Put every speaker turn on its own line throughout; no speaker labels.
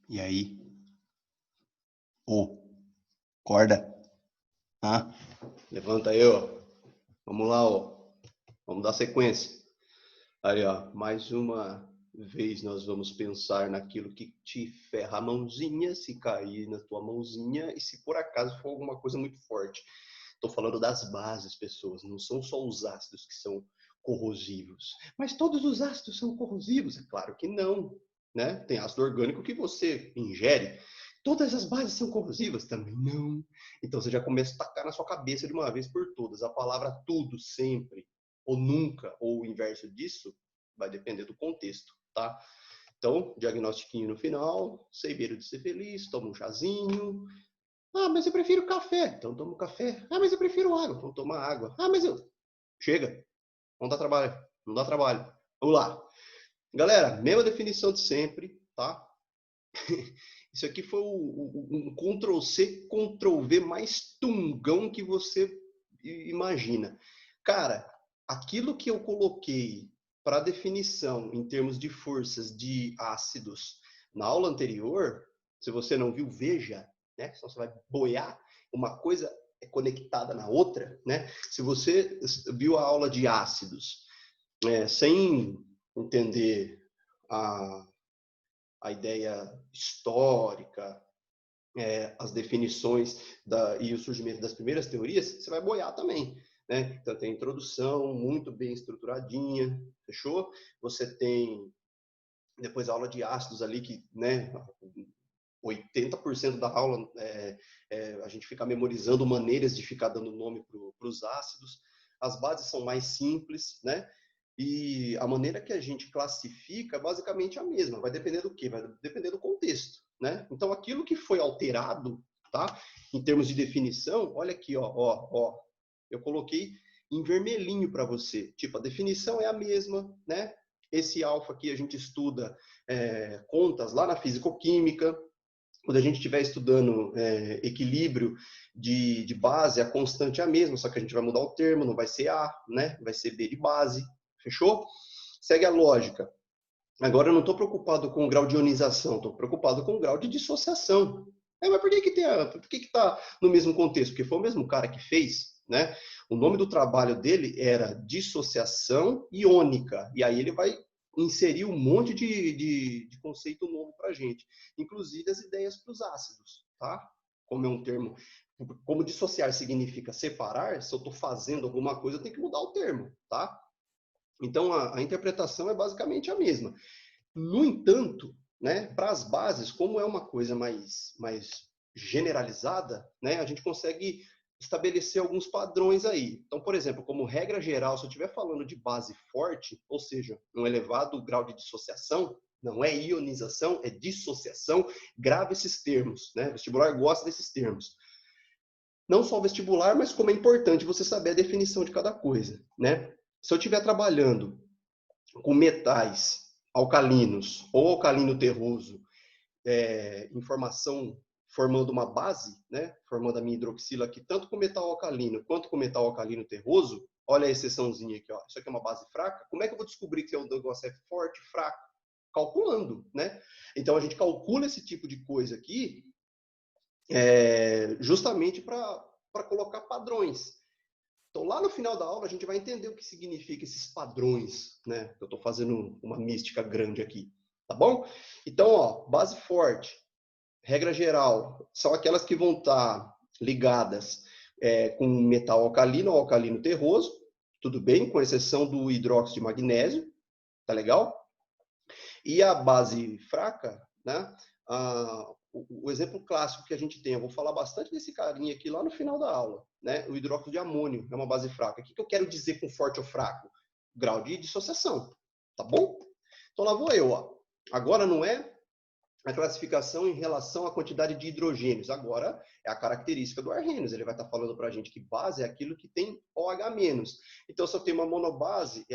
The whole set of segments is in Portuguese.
E aí? Ô, acorda. Ah, levanta aí, ó. Vamos lá, ó. Vamos dar sequência. Aí, ó. Mais uma vez nós vamos pensar naquilo que te ferra a mãozinha, se cair na tua mãozinha e se por acaso for alguma coisa muito forte. Estou falando das bases, pessoas. Não são só os ácidos que são corrosivos. Mas todos os ácidos são corrosivos? É claro que não, né? Tem ácido orgânico que você ingere. Todas as bases são corrosivas? Também não. Então você já começa a tacar na sua cabeça de uma vez por todas. A palavra tudo, sempre, ou nunca, ou o inverso disso, vai depender do contexto, tá? Então, diagnostiquinho no final, sei beiro de ser feliz, toma um chazinho. Ah, mas eu prefiro café. Então toma um café. Ah, mas eu prefiro água. Então toma água. Ah, mas eu... Chega. Não dá trabalho. Não dá trabalho. Vamos lá. Galera, mesma definição de sempre, tá? Isso aqui foi um Ctrl+C, Ctrl+V mais tungão que você imagina. Cara, aquilo que eu coloquei para definição em termos de forças de ácidos na aula anterior, se você não viu, veja, né? Senão você vai boiar. Uma coisa é conectada na outra, né? Se você viu a aula de ácidos sem entender a ideia histórica, as definições e o surgimento das primeiras teorias, você vai boiar também. Né? Então, tem a introdução muito bem estruturadinha, fechou? Você tem depois a aula de ácidos ali, que né, 80% da aula a gente fica memorizando maneiras de ficar dando nome para os ácidos. As bases são mais simples, né? E a maneira que a gente classifica é basicamente a mesma. Vai depender do quê? Vai depender do contexto, né? Então, aquilo que foi alterado, tá? Em termos de definição, olha aqui, ó. Eu coloquei em vermelhinho para você. Tipo, a definição é a mesma, né? Esse alfa aqui a gente estuda contas lá na fisicoquímica. Quando a gente estiver estudando equilíbrio de base, a constante é a mesma, só que a gente vai mudar o termo, não vai ser A, né? Vai ser B de base. Fechou? Segue a lógica. Agora eu não estou preocupado com o grau de ionização, estou preocupado com o grau de dissociação. Mas por que está no mesmo contexto? Porque foi o mesmo cara que fez, né? O nome do trabalho dele era dissociação iônica. E aí ele vai inserir um monte de conceito novo para a gente. Inclusive as ideias para os ácidos, tá? Como é um termo... Como dissociar significa separar, se eu estou fazendo alguma coisa, eu tenho que mudar o termo, tá? Então, a interpretação é basicamente a mesma. No entanto, né, para as bases, como é uma coisa mais generalizada, né, a gente consegue estabelecer alguns padrões aí. Então, por exemplo, como regra geral, se eu estiver falando de base forte, ou seja, um elevado grau de dissociação, não é ionização, é dissociação, grave esses termos, né? O vestibular gosta desses termos. Não só o vestibular, mas como é importante você saber a definição de cada coisa, né? Se eu estiver trabalhando com metais alcalinos ou alcalino terroso em formação, formando uma base, né, formando a minha hidroxila aqui, tanto com metal alcalino quanto com metal alcalino terroso, olha a exceçãozinha aqui, ó. Isso aqui é uma base fraca. Como é que eu vou descobrir que o negócio é forte, fraco? Calculando, né? Então a gente calcula esse tipo de coisa aqui justamente para colocar padrões. Então, lá no final da aula, a gente vai entender o que significa esses padrões, né? Eu estou fazendo uma mística grande aqui, tá bom? Então, ó, base forte, regra geral, são aquelas que vão estar ligadas com metal alcalino ou alcalino terroso, tudo bem, com exceção do hidróxido de magnésio, tá legal? E a base fraca, né? O exemplo clássico que a gente tem, eu vou falar bastante desse carinha aqui lá no final da aula, né? O hidróxido de amônio é uma base fraca. O que eu quero dizer com forte ou fraco? Grau de dissociação, tá bom? Então lá vou eu, ó. Agora não é a classificação em relação à quantidade de hidrogênios. Agora é a característica do Arrhenius. Ele vai estar falando para a gente que base é aquilo que tem OH-. Então, se eu tenho uma monobase,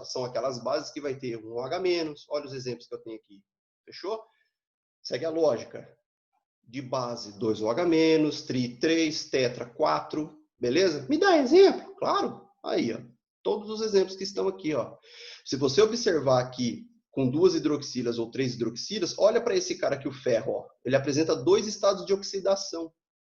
são aquelas bases que vai ter um OH-. Olha os exemplos que eu tenho aqui. Fechou? Segue a lógica. De base, 2 OH-, tri 3, tetra 4. Beleza? Me dá exemplo? Claro. Aí, ó. Todos os exemplos que estão aqui, ó. Se você observar aqui com 2 hidroxilas ou 3 hidroxilas, olha para esse cara aqui, o ferro, ó. Ele apresenta 2 estados de oxidação,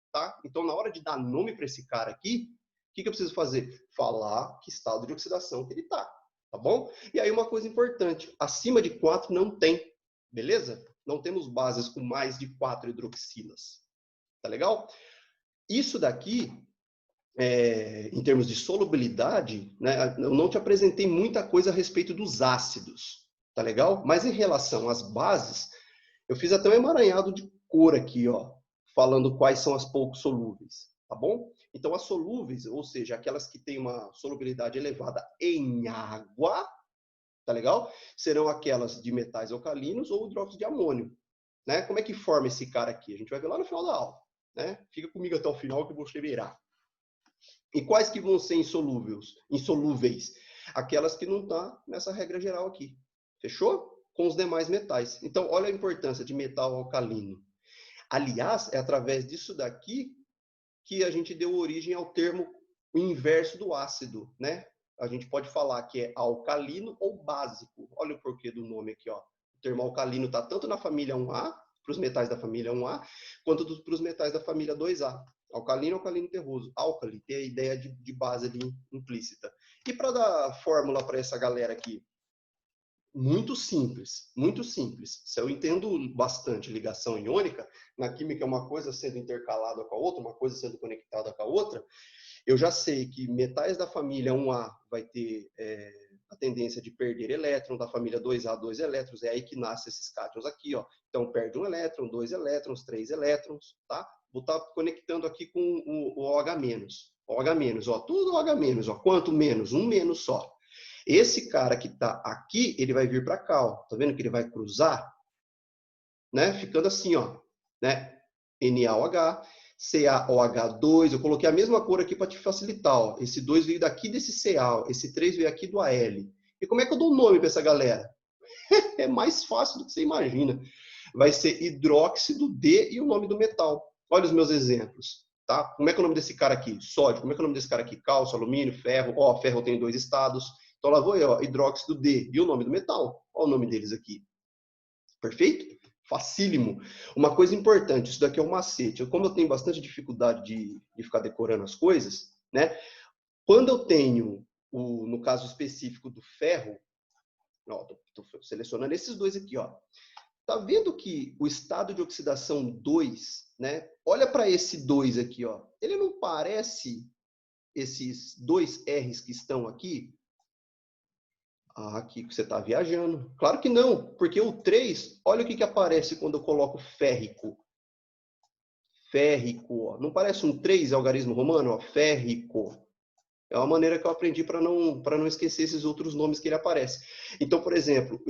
tá? Então, na hora de dar nome para esse cara aqui, o que eu preciso fazer? Falar que estado de oxidação que ele tá, tá bom? E aí uma coisa importante, acima de 4 não tem, beleza? Não temos bases com mais de 4 hidroxilas, tá legal? Isso daqui, em termos de solubilidade, né, eu não te apresentei muita coisa a respeito dos ácidos, tá legal? Mas em relação às bases, eu fiz até um emaranhado de cor aqui, ó, falando quais são as pouco solúveis, tá bom? Então, as solúveis, ou seja, aquelas que têm uma solubilidade elevada em água, tá legal? Serão aquelas de metais alcalinos ou hidróxido de amônio, né? Como é que forma esse cara aqui? A gente vai ver lá no final da aula, né? Fica comigo até o final que você verá. E quais que vão ser insolúveis? Aquelas que não estão nessa regra geral aqui. Fechou? Com os demais metais. Então, olha a importância de metal alcalino. Aliás, é através disso daqui que a gente deu origem ao termo o inverso do ácido, né? A gente pode falar que é alcalino ou básico. Olha o porquê do nome aqui, ó. O termo alcalino está tanto na família 1A, para os metais da família 1A, quanto para os metais da família 2A. Alcalino, alcalino terroso. Álcali, tem a ideia de base ali implícita. E para dar fórmula para essa galera aqui? Muito simples, muito simples. Se eu entendo bastante ligação iônica, na química é uma coisa sendo intercalada com a outra, uma coisa sendo conectada com a outra, eu já sei que metais da família 1A vai ter a tendência de perder elétron, da família 2A, 2 elétrons, é aí que nascem esses cátions aqui, ó. Então, perde 1 elétron, 2 elétrons, 3 elétrons, tá? Vou estar conectando aqui com o OH-. OH-, ó, tudo OH-, ó. Quanto menos? Um menos só. Esse cara que está aqui, ele vai vir para cá, ó. Tá vendo que ele vai cruzar? Né? Ficando assim, ó. Né? NaOH, CaOH2. Eu coloquei a mesma cor aqui para te facilitar, ó. Esse 2 veio daqui desse Ca, ó. Esse 3 veio aqui do Al. E como é que eu dou o nome para essa galera? É mais fácil do que você imagina. Vai ser hidróxido de e o nome do metal. Olha os meus exemplos. Tá? Como é que é o nome desse cara aqui? Sódio. Como é que é o nome desse cara aqui? Cálcio, alumínio, ferro. Ó, ferro tem 2 estados. Então lá vou eu, ó, hidróxido de. E o nome do metal? Olha o nome deles aqui. Perfeito? Facílimo. Uma coisa importante, isso daqui é um macete. Como eu tenho bastante dificuldade de ficar decorando as coisas, né? Quando eu tenho, no caso específico do ferro, estou selecionando esses dois aqui, ó. Tá vendo que o estado de oxidação 2, né? Olha para esse 2 aqui, ó. Ele não parece esses dois R's que estão aqui? Ah, aqui que você está viajando. Claro que não, porque o 3, olha o que aparece quando eu coloco férrico. Férrico, ó. Não parece um 3 algarismo romano? Ó? Férrico. É uma maneira que eu aprendi para não esquecer esses outros nomes que ele aparece. Então, por exemplo,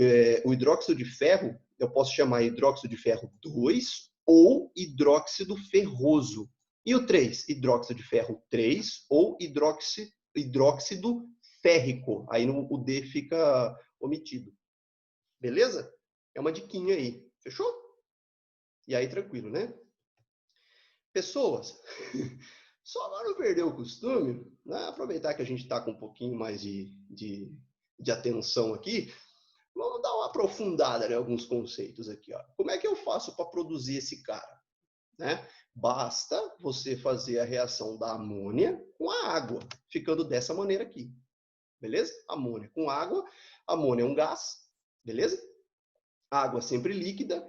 o hidróxido de ferro, eu posso chamar hidróxido de ferro 2 ou hidróxido ferroso. E o 3? Hidróxido de ferro 3 ou hidróxido férrico. Aí o D fica omitido. Beleza? É uma diquinha aí. Fechou? E aí, tranquilo, né? Pessoas, só para não perder o costume, né? Aproveitar que a gente está com um pouquinho mais de atenção aqui, vamos dar uma aprofundada em alguns conceitos aqui. Ó. Como é que eu faço para produzir esse cara? Né? Basta você fazer a reação da amônia com a água, ficando dessa maneira aqui. Beleza? Amônia com água. Amônia é um gás. Beleza? Água sempre líquida.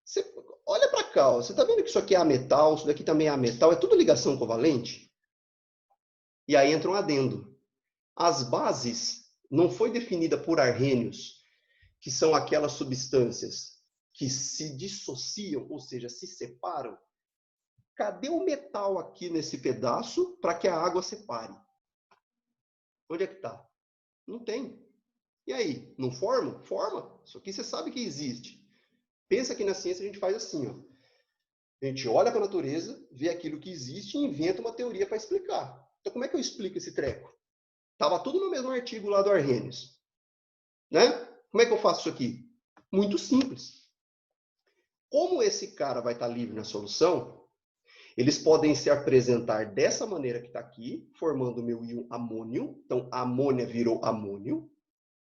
Você olha para cá, ó. Você está vendo que isso aqui é ametal, isso daqui também é ametal, é tudo ligação covalente? E aí entra um adendo. As bases não foi definida por arrênios, que são aquelas substâncias que se dissociam, ou seja, se separam. Cadê o metal aqui nesse pedaço para que a água separe? Onde é que está? Não tem. E aí, não forma? Forma. Isso aqui você sabe que existe. Pensa que na ciência a gente faz assim, ó. A gente olha para a natureza, vê aquilo que existe e inventa uma teoria para explicar. Então, como é que eu explico esse treco? Tava tudo no mesmo artigo lá do Arrhenius. Né? Como é que eu faço isso aqui? Muito simples. Como esse cara vai estar livre na solução, eles podem se apresentar dessa maneira que está aqui, formando o meu íon amônio. Então, a amônia virou amônio,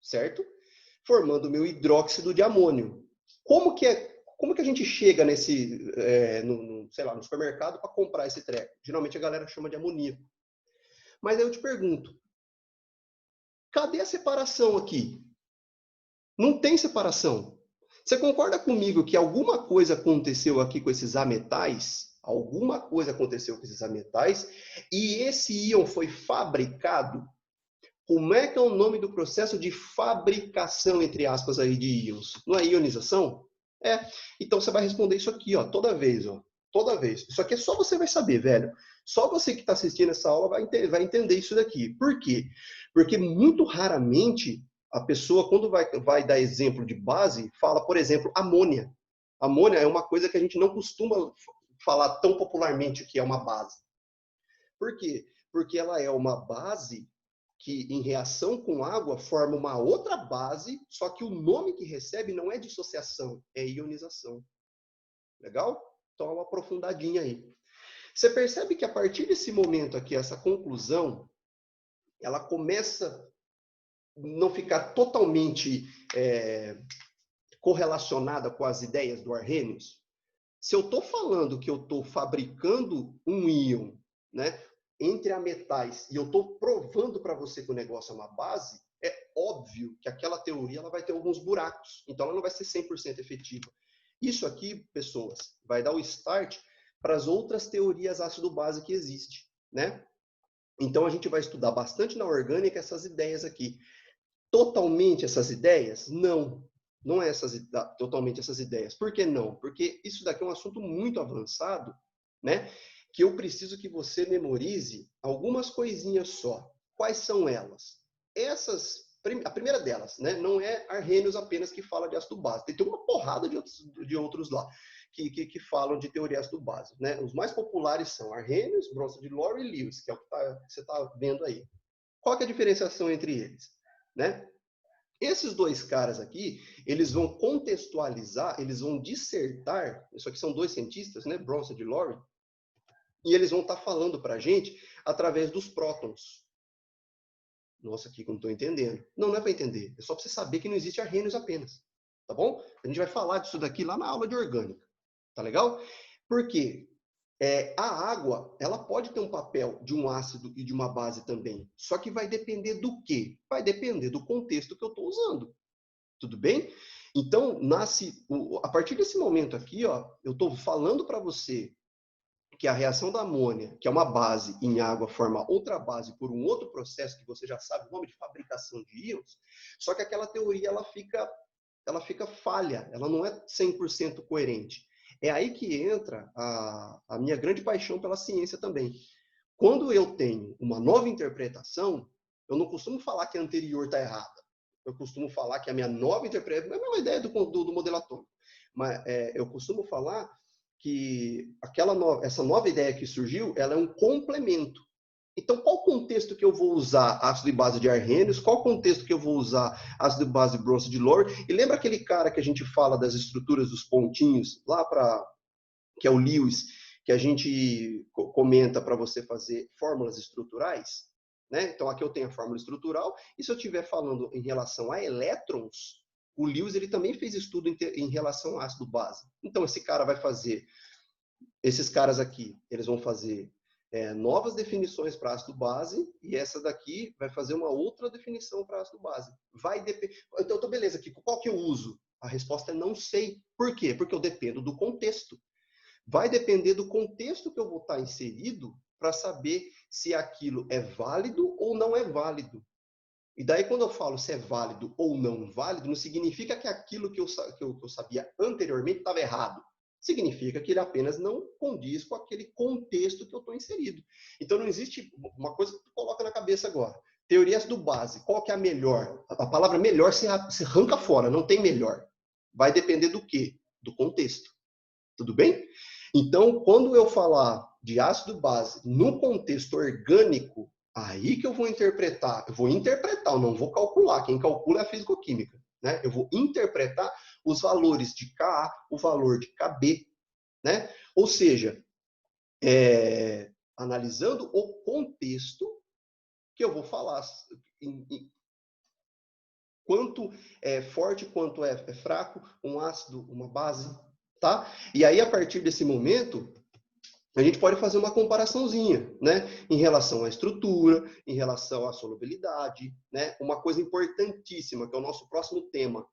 certo? formando o meu hidróxido de amônio. Como que a gente chega nesse, sei lá, no supermercado para comprar esse treco? Geralmente a galera chama de amoníaco. Mas aí eu te pergunto, cadê a separação aqui? Não tem separação. Você concorda comigo que alguma coisa aconteceu aqui com esses ametais? Alguma coisa aconteceu com esses ametais e esse íon foi fabricado? Como é que é o nome do processo de fabricação, entre aspas, aí de íons? Não é ionização? É. Então você vai responder isso aqui, ó, toda vez, ó. Toda vez. Isso aqui é só você vai saber, velho. Só você que está assistindo essa aula vai entender isso daqui. Por quê? Porque muito raramente a pessoa, quando vai dar exemplo de base, fala, por exemplo, amônia. Amônia é uma coisa que a gente não costuma falar tão popularmente que é uma base. Por quê? Porque ela é uma base que, em reação com água, forma uma outra base, só que o nome que recebe não é dissociação, é ionização. Legal? Então, é uma aprofundadinha aí. Você percebe que a partir desse momento aqui, essa conclusão, ela começa a não ficar totalmente correlacionada com as ideias do Arrhenius? Se eu estou falando que eu estou fabricando um íon, né, entre ametais, e eu estou provando para você que o negócio é uma base, é óbvio que aquela teoria ela vai ter alguns buracos. Então, ela não vai ser 100% efetiva. Isso aqui, pessoas, vai dar o start para as outras teorias ácido-base que existem, né? Então, a gente vai estudar bastante na orgânica essas ideias aqui. Totalmente essas ideias? Não. Não é totalmente essas ideias. Por que não? Porque isso daqui é um assunto muito avançado, né? Que eu preciso que você memorize algumas coisinhas só. Quais são elas? A primeira delas, né? Não é Arrhenius apenas que fala de ácido base. Tem uma porrada de outros lá que falam de teoria ácido base, né? Os mais populares são Arrhenius, Bronson de Lowry e Lewis, que é o que você está vendo aí. Qual que é a diferenciação entre eles? Né? Esses dois caras aqui, eles vão contextualizar, eles vão dissertar, isso aqui são dois cientistas, né, Bronson e Lowry, e eles vão estar falando para a gente através dos prótons. Nossa, aqui que eu não estou entendendo. Não é para entender, é só para você saber que não existe Arrhenius apenas, tá bom? A gente vai falar disso daqui lá na aula de orgânica, tá legal? Por quê? A água, ela pode ter um papel de um ácido e de uma base também. Só que vai depender do quê? Vai depender do contexto que eu estou usando. Tudo bem? Então, a partir desse momento aqui, ó, eu estou falando para você que a reação da amônia, que é uma base em água, forma outra base por um outro processo que você já sabe o nome de fabricação de íons, só que aquela teoria ela fica falha, ela não é 100% coerente. É aí que entra a minha grande paixão pela ciência também. Quando eu tenho uma nova interpretação, eu não costumo falar que a anterior está errada. Eu costumo falar que a minha nova interpretação, é a mesma ideia do modelo atômico, mas eu costumo falar que essa nova ideia que surgiu, ela é um complemento. Então, qual contexto que eu vou usar ácido e base de Arrhenius? Qual contexto que eu vou usar ácido e base de Bronson de Lowry? E lembra aquele cara que a gente fala das estruturas dos pontinhos, que é o Lewis, que a gente comenta para você fazer fórmulas estruturais? Né? Então, aqui eu tenho a fórmula estrutural, e se eu estiver falando em relação a elétrons, o Lewis ele também fez estudo em relação a ácido base. Então, esses caras aqui, eles vão fazer novas definições para ácido base, e essa daqui vai fazer uma outra definição para ácido base. Então, beleza, Kiko, qual que eu uso? A resposta é não sei. Por quê? Porque eu dependo do contexto. Vai depender do contexto que eu vou estar inserido para saber se aquilo é válido ou não é válido. E daí, quando eu falo se é válido ou não válido, não significa que aquilo que eu sabia anteriormente estava errado. Significa que ele apenas não condiz com aquele contexto que eu estou inserido. Então, não existe uma coisa que tu coloca na cabeça agora. Teorias do base, qual que é a melhor? A palavra melhor se arranca fora, não tem melhor. Vai depender do quê? Do contexto. Tudo bem? Então, quando eu falar de ácido base no contexto orgânico, aí que eu vou interpretar. Eu não vou calcular. Quem calcula é a fisicoquímica. Né? Eu vou interpretar os valores de Ka, o valor de Kb. Né? Ou seja, analisando o contexto que eu vou falar quanto é forte, quanto é fraco, um ácido, uma base, tá? E aí, a partir desse momento, a gente pode fazer uma comparaçãozinha, né? Em relação à estrutura, em relação à solubilidade, né? Uma coisa importantíssima, que é o nosso próximo tema,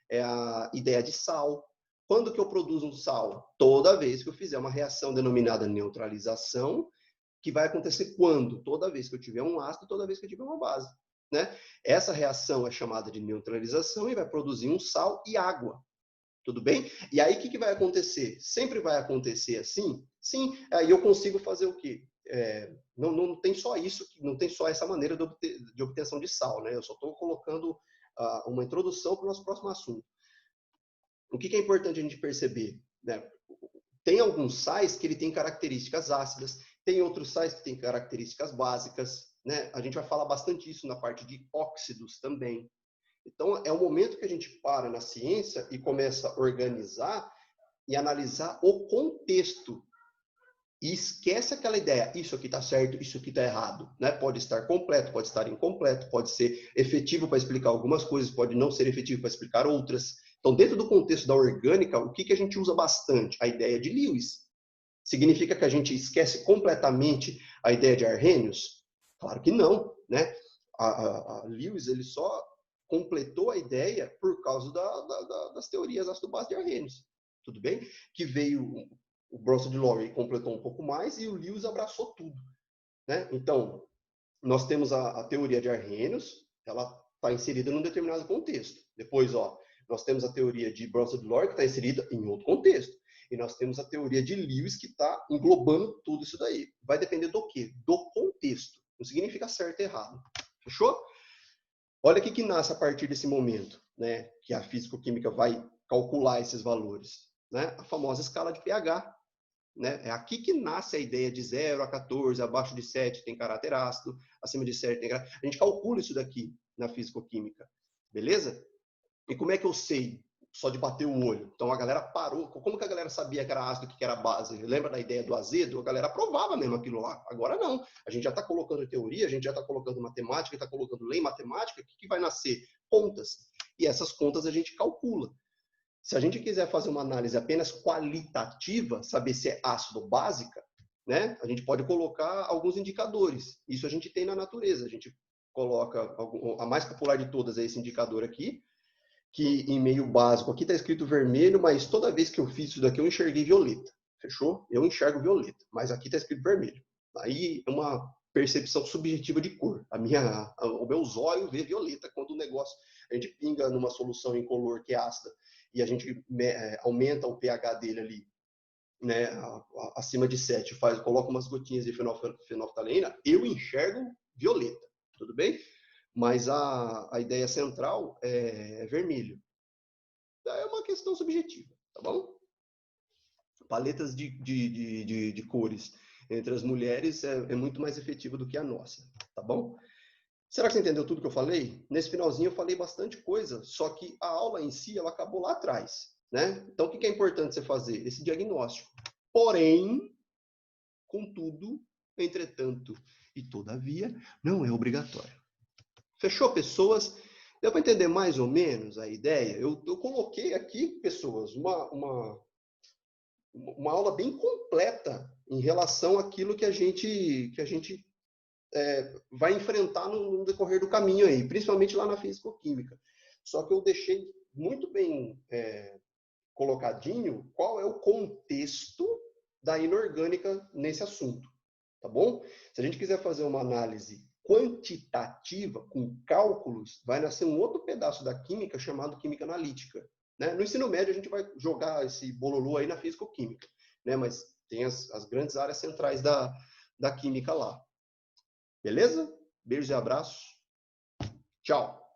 é a ideia de sal. Quando que eu produzo um sal? Toda vez que eu fizer uma reação denominada neutralização, que vai acontecer quando? Toda vez que eu tiver um ácido, toda vez que eu tiver uma base, né? Essa reação é chamada de neutralização e vai produzir um sal e água. Tudo bem? E aí, o que vai acontecer? Sempre vai acontecer assim? Sim, aí eu consigo fazer o quê? Não tem só isso, não tem só essa maneira de obtenção de sal, né? Eu só estou colocando uma introdução para o nosso próximo assunto. O que é importante a gente perceber? Né? Tem alguns sais que ele tem características ácidas, tem outros sais que têm características básicas, né? A gente vai falar bastante isso na parte de óxidos também. Então, é o momento que a gente para na ciência e começa a organizar e analisar o contexto. E esquece aquela ideia, isso aqui está certo, isso aqui está errado. Né? Pode estar completo, pode estar incompleto, pode ser efetivo para explicar algumas coisas, pode não ser efetivo para explicar outras. Então, dentro do contexto da orgânica, o que a gente usa bastante? A ideia de Lewis. Significa que a gente esquece completamente a ideia de Arrhenius? Claro que não. Né? A Lewis ele só completou a ideia por causa das teorias ácido-base de Arrhenius. Tudo bem? Que veio o Bronson de Lowry completou um pouco mais e o Lewis abraçou tudo. Né? Então, nós temos a teoria de Arrhenius, ela está inserida num determinado contexto. Depois, nós temos a teoria de Bronson de Lowry, que está inserida em outro contexto. E nós temos a teoria de Lewis, que está englobando tudo isso daí. Vai depender do quê? Do contexto. Não significa certo e errado. Fechou? Olha o que nasce a partir desse momento, né? Que a físico-química vai calcular esses valores. Né? A famosa escala de pH. Né? É aqui que nasce a ideia de 0 a 14, abaixo de 7 tem caráter ácido, acima de 7 tem caráter... A gente calcula isso daqui na físico-química, beleza? E como é que eu sei? Só de bater o olho. Então a galera parou. Como que a galera sabia que era ácido e que era base? Lembra da ideia do azedo? A galera provava mesmo aquilo lá. Agora não. A gente já está colocando teoria, a gente já está colocando matemática, está colocando lei matemática. O que vai nascer? Contas. E essas contas a gente calcula. Se a gente quiser fazer uma análise apenas qualitativa, saber se é ácido ou básica, né, a gente pode colocar alguns indicadores. Isso a gente tem na natureza. A gente coloca, a mais popular de todas é esse indicador aqui, que em meio básico, aqui está escrito vermelho, mas toda vez que eu fiz isso daqui eu enxerguei violeta. Fechou? Eu enxergo violeta, mas aqui está escrito vermelho. Aí é uma percepção subjetiva de cor. O meu zóio vê violeta quando o negócio, a gente pinga numa solução incolor que é ácida, e a gente aumenta o pH dele ali, né, acima de 7, coloca umas gotinhas de fenolftaleína, eu enxergo violeta, tudo bem? Mas a ideia central é vermelho. É uma questão subjetiva, tá bom? Paletas de cores entre as mulheres é muito mais efetiva do que a nossa, tá bom? Será que você entendeu tudo que eu falei? Nesse finalzinho eu falei bastante coisa, só que a aula em si, ela acabou lá atrás, né? Então, o que é importante você fazer? Esse diagnóstico. Porém, contudo, entretanto e todavia, não é obrigatório. Fechou, pessoas? Deu para entender mais ou menos a ideia? Eu coloquei aqui, pessoas, uma aula bem completa em relação àquilo que a gente vai enfrentar no decorrer do caminho aí, principalmente lá na físico-química. Só que eu deixei muito bem colocadinho qual é o contexto da inorgânica nesse assunto, tá bom? Se a gente quiser fazer uma análise quantitativa, com cálculos, vai nascer um outro pedaço da química chamado química analítica. Né? No ensino médio, a gente vai jogar esse bololô aí na físico-química, né? Mas tem as grandes áreas centrais da química lá. Beleza? Beijos e abraços. Tchau.